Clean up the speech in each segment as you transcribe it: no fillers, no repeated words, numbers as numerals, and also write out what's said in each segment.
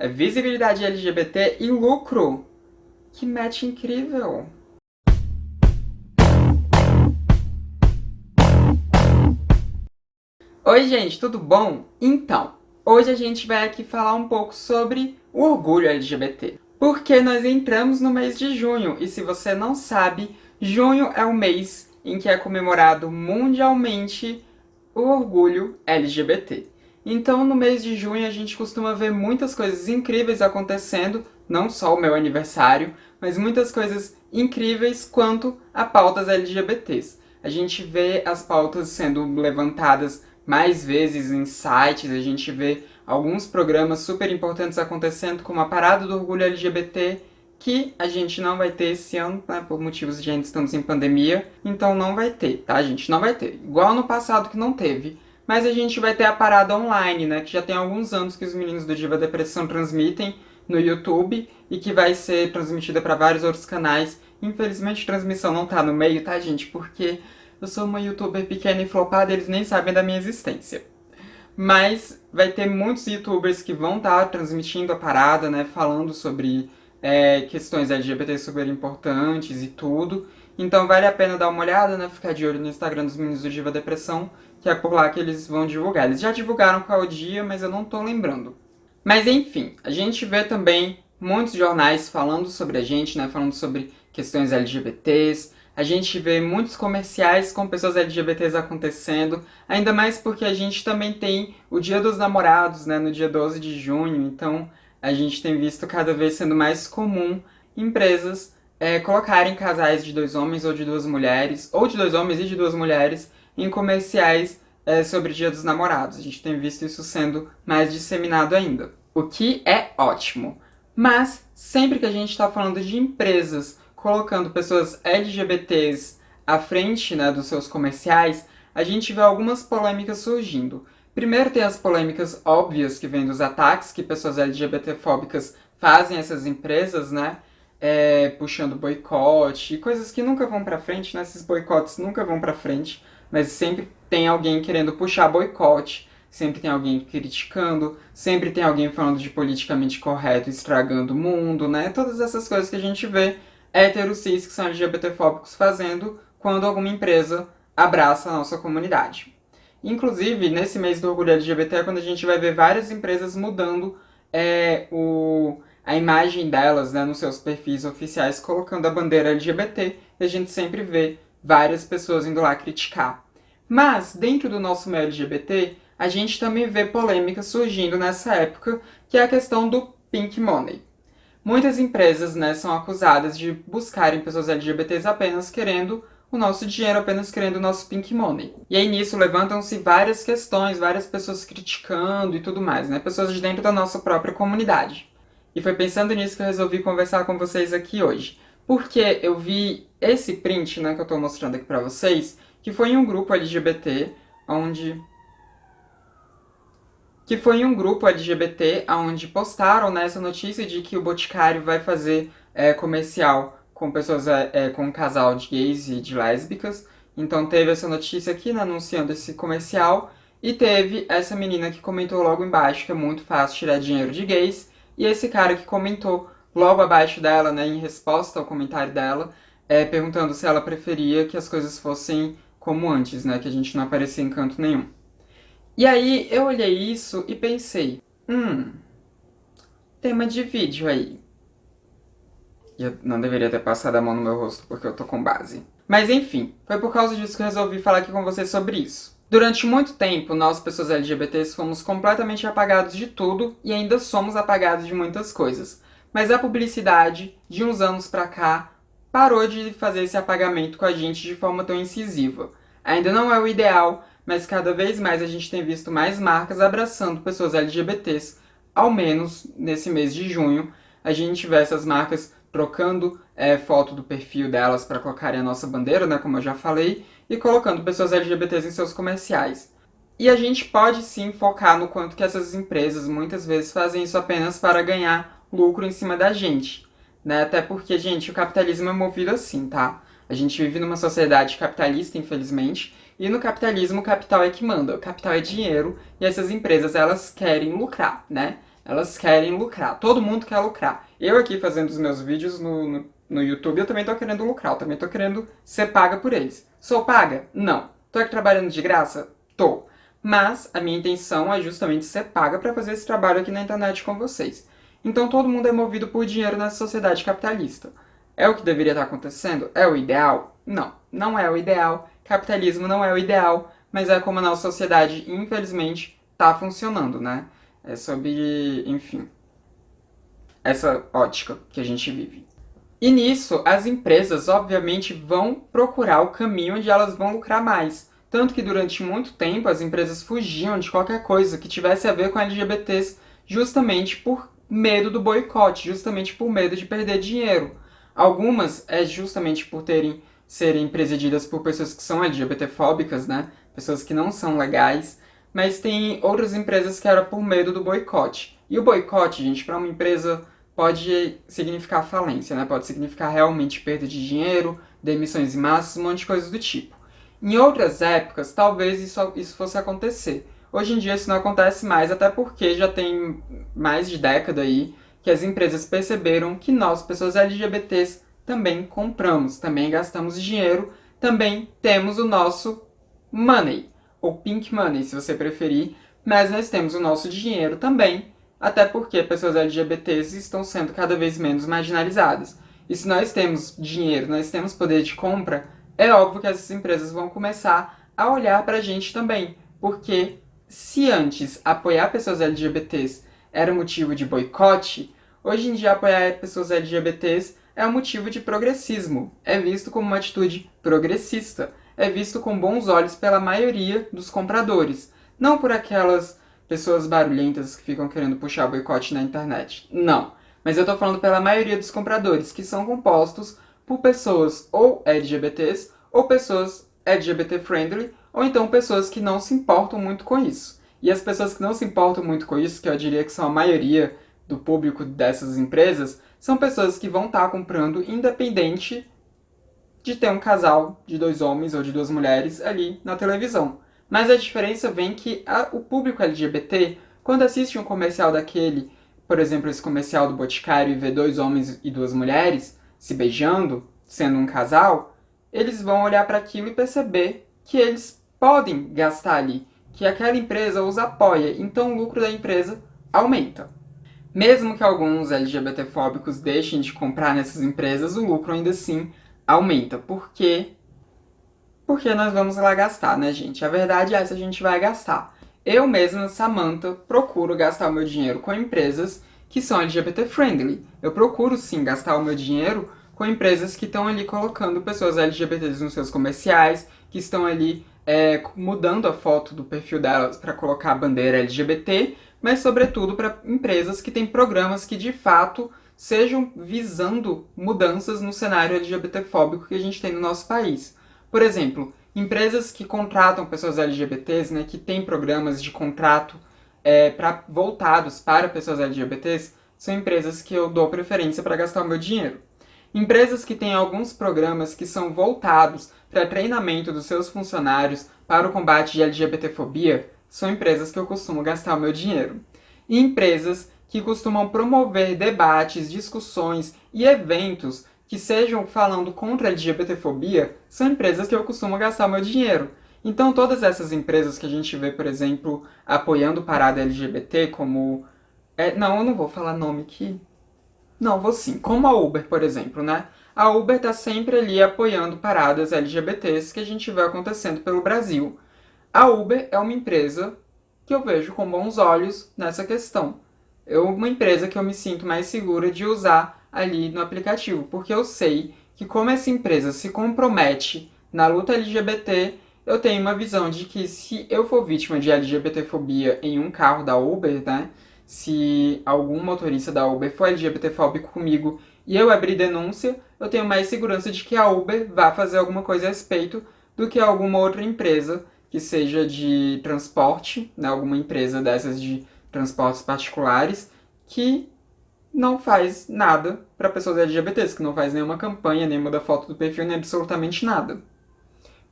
É visibilidade LGBT e lucro. Que match incrível! Oi, gente, tudo bom? Então, hoje a gente vai aqui falar um pouco sobre o orgulho LGBT. Porque nós entramos no mês de junho, e se você não sabe, junho é o mês em que é comemorado mundialmente o orgulho LGBT. Então, no mês de junho, a gente costuma ver muitas coisas incríveis acontecendo, não só o meu aniversário, mas muitas coisas incríveis quanto a pautas LGBTs. A gente vê as pautas sendo levantadas mais vezes em sites, a gente vê alguns programas super importantes acontecendo, como a Parada do Orgulho LGBT, que a gente não vai ter esse ano, né, por motivos de ainda estamos em pandemia, então não vai ter, tá, gente? Não vai ter. Igual no passado que não teve. Mas a gente vai ter a parada online, né, que já tem alguns anos que os meninos do Diva Depressão transmitem no YouTube e que vai ser transmitida para vários outros canais. Infelizmente a transmissão não tá no meio, tá, gente? Porque eu sou uma youtuber pequena e flopada, eles nem sabem da minha existência. Mas vai ter muitos youtubers que vão estar transmitindo a parada, né, falando sobre questões LGBT super importantes e tudo. Então vale a pena dar uma olhada, né, ficar de olho no Instagram dos meninos do Diva Depressão, que é por lá que eles vão divulgar. Eles já divulgaram qual é o dia, mas eu não tô lembrando. Mas enfim, a gente vê também muitos jornais falando sobre a gente, né, falando sobre questões LGBTs. A gente vê muitos comerciais com pessoas LGBTs acontecendo, ainda mais porque a gente também tem o Dia dos Namorados, né, no dia 12 de junho, então a gente tem visto cada vez sendo mais comum empresas colocarem casais de dois homens ou de duas mulheres, ou de dois homens e de duas mulheres, em comerciais sobre o Dia dos Namorados. A gente tem visto isso sendo mais disseminado ainda, o que é ótimo. Mas sempre que a gente está falando de empresas colocando pessoas LGBTs à frente, né, dos seus comerciais, a gente vê algumas polêmicas surgindo. Primeiro tem as polêmicas óbvias que vêm dos ataques que pessoas LGBTfóbicas fazem a essas empresas, né? Puxando boicote, coisas que nunca vão pra frente, né? Esses boicotes nunca vão pra frente, mas sempre tem alguém querendo puxar boicote, sempre tem alguém criticando, sempre tem alguém falando de politicamente correto, estragando o mundo, né? Todas essas coisas que a gente vê héteros cis que são LGBTfóbicos fazendo quando alguma empresa abraça a nossa comunidade. Inclusive, nesse mês do orgulho LGBT é quando a gente vai ver várias empresas mudando a imagem delas, né, nos seus perfis oficiais, colocando a bandeira LGBT, e a gente sempre vê várias pessoas indo lá criticar. Mas, dentro do nosso meio LGBT, a gente também vê polêmicas surgindo nessa época, que é a questão do Pink Money. Muitas empresas, né, são acusadas de buscarem pessoas LGBTs apenas querendo o nosso dinheiro, apenas querendo o nosso pink money. E aí nisso levantam-se várias questões, várias pessoas criticando e tudo mais, né? Pessoas de dentro da nossa própria comunidade. E foi pensando nisso que eu resolvi conversar com vocês aqui hoje. Porque eu vi esse print, né, que eu tô mostrando aqui pra vocês, que foi em um grupo LGBT, onde onde postaram, né, essa notícia de que o Boticário vai fazer comercial com pessoas, com um casal de gays e de lésbicas. Então teve essa notícia aqui, né, anunciando esse comercial, e teve essa menina que comentou logo embaixo que é muito fácil tirar dinheiro de gays, e esse cara que comentou logo abaixo dela, né, em resposta ao comentário dela, perguntando se ela preferia que as coisas fossem como antes, né, que a gente não aparecia em canto nenhum. E aí eu olhei isso e pensei, tema de vídeo aí. E eu não deveria ter passado a mão no meu rosto porque eu tô com base. Mas enfim, foi por causa disso que eu resolvi falar aqui com vocês sobre isso. Durante muito tempo, nós, pessoas LGBTs, fomos completamente apagados de tudo e ainda somos apagados de muitas coisas. Mas a publicidade, de uns anos pra cá, parou de fazer esse apagamento com a gente de forma tão incisiva. Ainda não é o ideal, mas cada vez mais a gente tem visto mais marcas abraçando pessoas LGBTs, ao menos nesse mês de junho, a gente vê essas marcas trocando foto do perfil delas para colocarem a nossa bandeira, né, como eu já falei, e colocando pessoas LGBTs em seus comerciais. E a gente pode sim focar no quanto que essas empresas muitas vezes fazem isso apenas para ganhar lucro em cima da gente, né? Até porque, gente, o capitalismo é movido assim, tá? A gente vive numa sociedade capitalista, infelizmente, e no capitalismo o capital é que manda, o capital é dinheiro, e essas empresas elas querem lucrar, né? Elas querem lucrar. Todo mundo quer lucrar. Eu aqui fazendo os meus vídeos no YouTube, eu também tô querendo lucrar. Eu também tô querendo ser paga por eles. Sou paga? Não. Tô aqui trabalhando de graça? Tô. Mas a minha intenção é justamente ser paga para fazer esse trabalho aqui na internet com vocês. Então todo mundo é movido por dinheiro nessa sociedade capitalista. É o que deveria estar acontecendo? É o ideal? Não, não é o ideal. Capitalismo não é o ideal, mas é como a nossa sociedade, infelizmente, está funcionando, né? É sobre, enfim, essa ótica que a gente vive. E nisso, as empresas, obviamente, vão procurar o caminho onde elas vão lucrar mais. Tanto que durante muito tempo as empresas fugiam de qualquer coisa que tivesse a ver com LGBTs justamente por medo do boicote, justamente por medo de perder dinheiro. Algumas é justamente por serem presididas por pessoas que são LGBTfóbicas, né? Pessoas que não são legais, mas tem outras empresas que era por medo do boicote. E o boicote, gente, para uma empresa pode significar falência, né? Pode significar realmente perda de dinheiro, demissões em massa, um monte de coisas do tipo. Em outras épocas, talvez isso fosse acontecer. Hoje em dia isso não acontece mais, até porque já tem mais de década aí que as empresas perceberam que nós, pessoas LGBTs, também compramos, também gastamos dinheiro, também temos o nosso money, ou pink money, se você preferir, mas nós temos o nosso dinheiro também, até porque pessoas LGBTs estão sendo cada vez menos marginalizadas. E se nós temos dinheiro, nós temos poder de compra, é óbvio que essas empresas vão começar a olhar pra gente também, porque se antes apoiar pessoas LGBTs era motivo de boicote, hoje em dia apoiar pessoas LGBTs é um motivo de progressismo, é visto como uma atitude progressista, é visto com bons olhos pela maioria dos compradores, não por aquelas pessoas barulhentas que ficam querendo puxar boicote na internet. Não. Mas eu tô falando pela maioria dos compradores, que são compostos por pessoas ou LGBTs, ou pessoas LGBT friendly, ou então pessoas que não se importam muito com isso. E as pessoas que não se importam muito com isso, que eu diria que são a maioria do público dessas empresas, são pessoas que vão estar comprando independente de ter um casal de 2 homens ou de 2 mulheres ali na televisão. Mas a diferença vem que o público LGBT, quando assiste um comercial daquele, por exemplo, esse comercial do Boticário e vê 2 homens e 2 mulheres se beijando, sendo um casal, eles vão olhar para aquilo e perceber que eles podem gastar ali, que aquela empresa os apoia, então o lucro da empresa aumenta. Mesmo que alguns LGBTfóbicos deixem de comprar nessas empresas, o lucro ainda assim aumenta. Por quê? Porque nós vamos lá gastar, né, gente? A verdade é essa, a gente vai gastar. Eu mesma, Samantha, procuro gastar o meu dinheiro com empresas que são LGBT friendly. Eu procuro sim gastar o meu dinheiro com empresas que estão ali colocando pessoas LGBTs nos seus comerciais, que estão ali mudando a foto do perfil delas para colocar a bandeira LGBT, mas sobretudo para empresas que têm programas que de fato sejam visando mudanças no cenário LGBTfóbico que a gente tem no nosso país. Por exemplo, empresas que contratam pessoas LGBTs, né, que têm programas de contrato voltados para pessoas LGBTs, são empresas que eu dou preferência para gastar o meu dinheiro. Empresas que têm alguns programas que são voltados para treinamento dos seus funcionários para o combate de LGBTfobia são empresas que eu costumo gastar o meu dinheiro. E empresas que costumam promover debates, discussões e eventos que sejam falando contra a LGBTfobia são empresas que eu costumo gastar o meu dinheiro. Então todas essas empresas que a gente vê, por exemplo, apoiando parada LGBT, como... não, eu não vou falar nome aqui. Não, vou sim. Como a Uber, por exemplo, né? A Uber tá sempre ali apoiando paradas LGBTs que a gente vê acontecendo pelo Brasil. A Uber é uma empresa que eu vejo com bons olhos nessa questão. É uma empresa que eu me sinto mais segura de usar ali no aplicativo, porque eu sei que como essa empresa se compromete na luta LGBT, eu tenho uma visão de que se eu for vítima de LGBTfobia em um carro da Uber, né, se algum motorista da Uber for LGBTfóbico comigo e eu abrir denúncia, eu tenho mais segurança de que a Uber vá fazer alguma coisa a respeito do que alguma outra empresa que seja de transporte, né, alguma empresa dessas de transportes particulares, que não faz nada para pessoas LGBTs, que não faz nenhuma campanha, nem muda foto do perfil, nem absolutamente nada.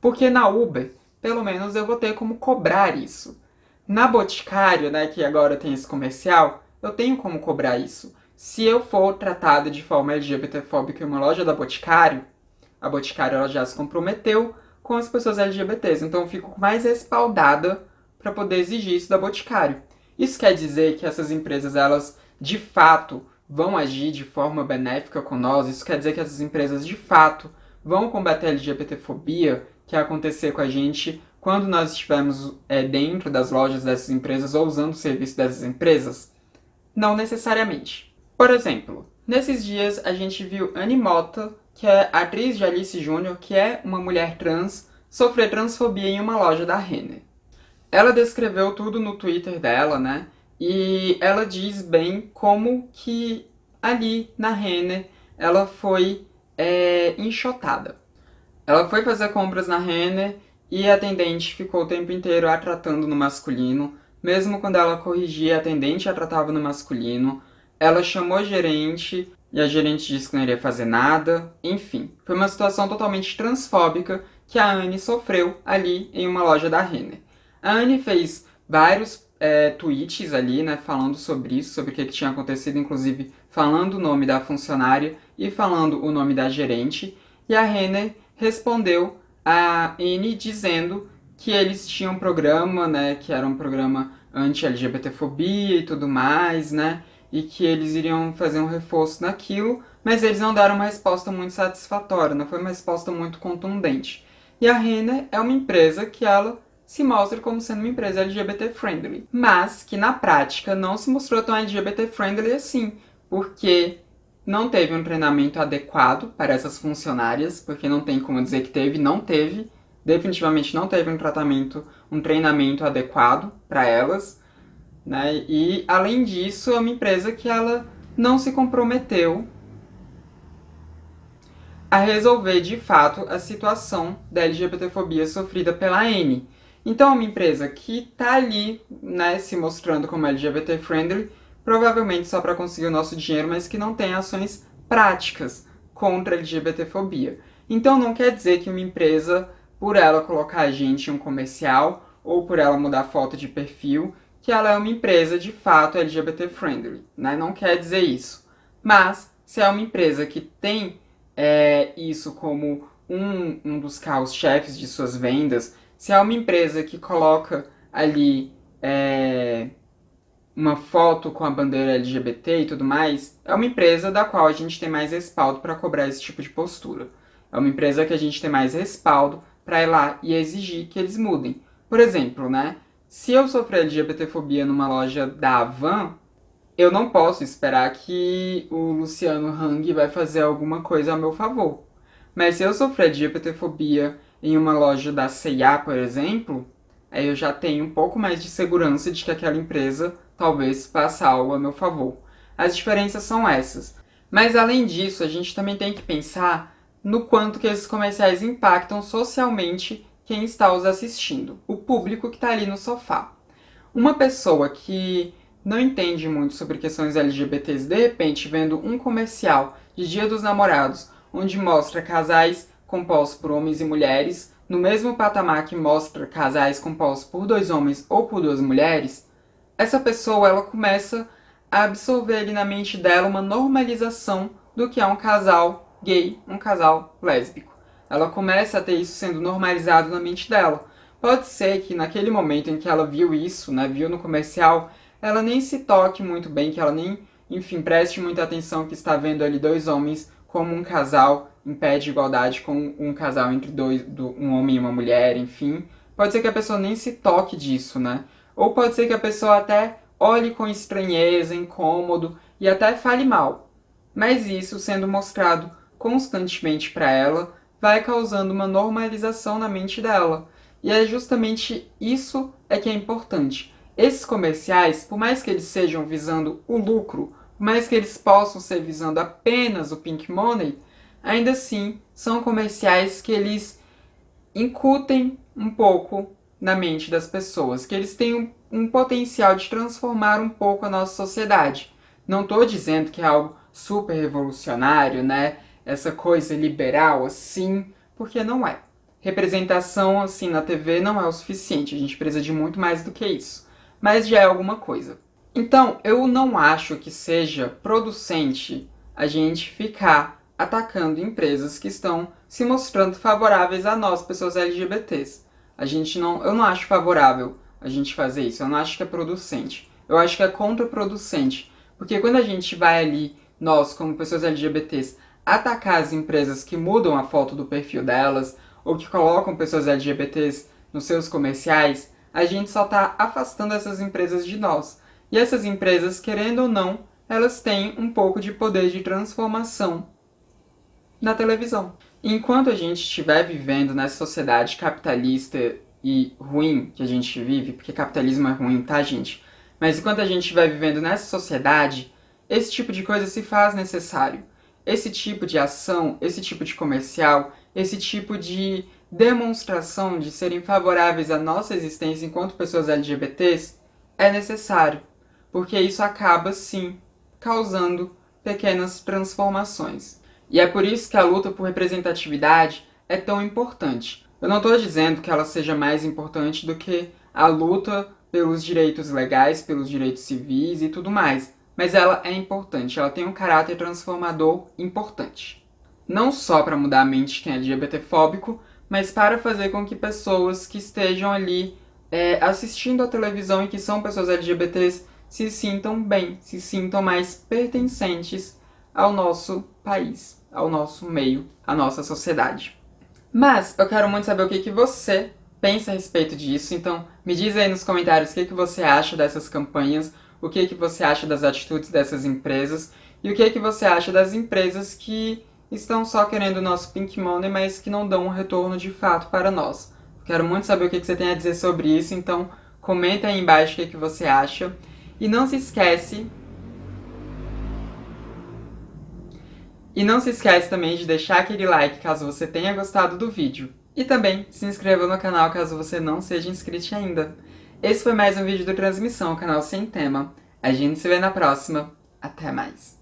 Porque na Uber, pelo menos eu vou ter como cobrar isso. Na Boticário, né, que agora tem esse comercial, eu tenho como cobrar isso. Se eu for tratada de forma LGBTfóbica em uma loja da Boticário, a Boticário ela já se comprometeu com as pessoas LGBTs, então eu fico mais respaldada para poder exigir isso da Boticário. Isso quer dizer que essas empresas, elas de fato vão agir de forma benéfica com nós? Isso quer dizer que essas empresas de fato vão combater a LGBTfobia que ia acontecer com a gente quando nós estivermos dentro das lojas dessas empresas ou usando o serviço dessas empresas? Não necessariamente. Por exemplo, nesses dias a gente viu Annie Mota, que é atriz de Alice Júnior, que é uma mulher trans, sofrer transfobia em uma loja da Renner. Ela descreveu tudo no Twitter dela, né? E ela diz bem como que ali na Renner ela foi enxotada. Ela foi fazer compras na Renner e a atendente ficou o tempo inteiro a tratando no masculino. Mesmo quando ela corrigia, a atendente a tratava no masculino. Ela chamou a gerente e a gerente disse que não iria fazer nada. Enfim, foi uma situação totalmente transfóbica que a Anne sofreu ali em uma loja da Renner. A Anne fez vários tweets ali, né, falando sobre isso, sobre o que tinha acontecido, inclusive falando o nome da funcionária e falando o nome da gerente. E a Renner respondeu a Anne dizendo que eles tinham um programa, né, que era um programa anti-LGBTfobia e tudo mais, né, e que eles iriam fazer um reforço naquilo, mas eles não deram uma resposta muito satisfatória, não foi uma resposta muito contundente. E a Renner é uma empresa que ela se mostra como sendo uma empresa LGBT-friendly, mas que na prática não se mostrou tão LGBT-friendly assim, porque não teve um treinamento adequado para essas funcionárias, porque não tem como dizer que teve, não teve, definitivamente não teve um treinamento adequado para elas, né? E além disso, é uma empresa que ela não se comprometeu a resolver de fato a situação da LGBTfobia sofrida pela Anne. Então é uma empresa que está ali, né, se mostrando como LGBT-friendly, provavelmente só para conseguir o nosso dinheiro, mas que não tem ações práticas contra a LGBTfobia. Então não quer dizer que uma empresa, por ela colocar a gente em um comercial, ou por ela mudar a foto de perfil, que ela é uma empresa de fato LGBT-friendly, né? Não quer dizer isso. Mas, se é uma empresa que tem isso como um dos carros-chefes de suas vendas, se é uma empresa que coloca ali uma foto com a bandeira LGBT e tudo mais, é uma empresa da qual a gente tem mais respaldo para cobrar esse tipo de postura. É uma empresa que a gente tem mais respaldo para ir lá e exigir que eles mudem. Por exemplo, né? Se eu sofrer LGBTfobia numa loja da Havan, eu não posso esperar que o Luciano Hang vai fazer alguma coisa a meu favor. Mas se eu sofrer LGBTfobia em uma loja da C&A, por exemplo, aí eu já tenho um pouco mais de segurança de que aquela empresa talvez faça algo a meu favor. As diferenças são essas. Mas além disso, a gente também tem que pensar no quanto que esses comerciais impactam socialmente quem está os assistindo, o público que está ali no sofá. Uma pessoa que não entende muito sobre questões LGBTs, de repente vendo um comercial de Dia dos Namorados, onde mostra casais compostos por homens e mulheres, no mesmo patamar que mostra casais compostos por 2 homens ou por 2 mulheres, essa pessoa ela começa a absorver ali na mente dela uma normalização do que é um casal gay, um casal lésbico. Ela começa a ter isso sendo normalizado na mente dela. Pode ser que naquele momento em que ela viu isso, né, viu no comercial, ela nem se toque muito bem, que ela nem, enfim, preste muita atenção que está vendo ali 2 homens como um casal em pé de igualdade com um casal entre um homem e uma mulher, enfim. Pode ser que a pessoa nem se toque disso, né? Ou pode ser que a pessoa até olhe com estranheza, incômodo e até fale mal. Mas isso, sendo mostrado constantemente para ela, vai causando uma normalização na mente dela. E é justamente isso que é importante. Esses comerciais, por mais que eles sejam visando o lucro, por mais que eles possam ser visando apenas o pink money, ainda assim são comerciais que eles incutem um pouco na mente das pessoas, que eles têm um potencial de transformar um pouco a nossa sociedade. Não estou dizendo que é algo super revolucionário, né? Essa coisa liberal assim, porque não é. Representação assim na TV não é o suficiente, a gente precisa de muito mais do que isso. Mas já é alguma coisa. Então, eu não acho que seja producente a gente ficar atacando empresas que estão se mostrando favoráveis a nós, pessoas LGBTs. Eu não acho favorável a gente fazer isso, eu não acho que é producente. Eu acho que é contraproducente, porque quando a gente vai ali, nós, como pessoas LGBTs, atacar as empresas que mudam a foto do perfil delas, ou que colocam pessoas LGBTs nos seus comerciais, a gente só está afastando essas empresas de nós. E essas empresas, querendo ou não, elas têm um pouco de poder de transformação na televisão. Enquanto a gente estiver vivendo nessa sociedade capitalista e ruim que a gente vive, porque capitalismo é ruim, tá, gente? Mas enquanto a gente estiver vivendo nessa sociedade, esse tipo de coisa se faz necessário. Esse tipo de ação, esse tipo de comercial, esse tipo de demonstração de serem favoráveis à nossa existência enquanto pessoas LGBTs é necessário, porque isso acaba, sim, causando pequenas transformações. E é por isso que a luta por representatividade é tão importante. Eu não estou dizendo que ela seja mais importante do que a luta pelos direitos legais, pelos direitos civis e tudo mais, mas ela é importante, ela tem um caráter transformador importante. Não só para mudar a mente de quem é LGBTfóbico, mas para fazer com que pessoas que estejam ali assistindo a televisão e que são pessoas LGBTs se sintam bem, se sintam mais pertencentes ao nosso país, ao nosso meio, à nossa sociedade. Mas eu quero muito saber o que você pensa a respeito disso, então me diz aí nos comentários o que você acha dessas campanhas, o que você acha das atitudes dessas empresas e o que você acha das empresas que estão só querendo o nosso pink money, mas que não dão um retorno de fato para nós. Quero muito saber o que você tem a dizer sobre isso, então comenta aí embaixo o que você acha. E não se esquece também de deixar aquele like caso você tenha gostado do vídeo. E também se inscreva no canal caso você não seja inscrito ainda. Esse foi mais um vídeo do Transmissão, canal sem tema. A gente se vê na próxima. Até mais.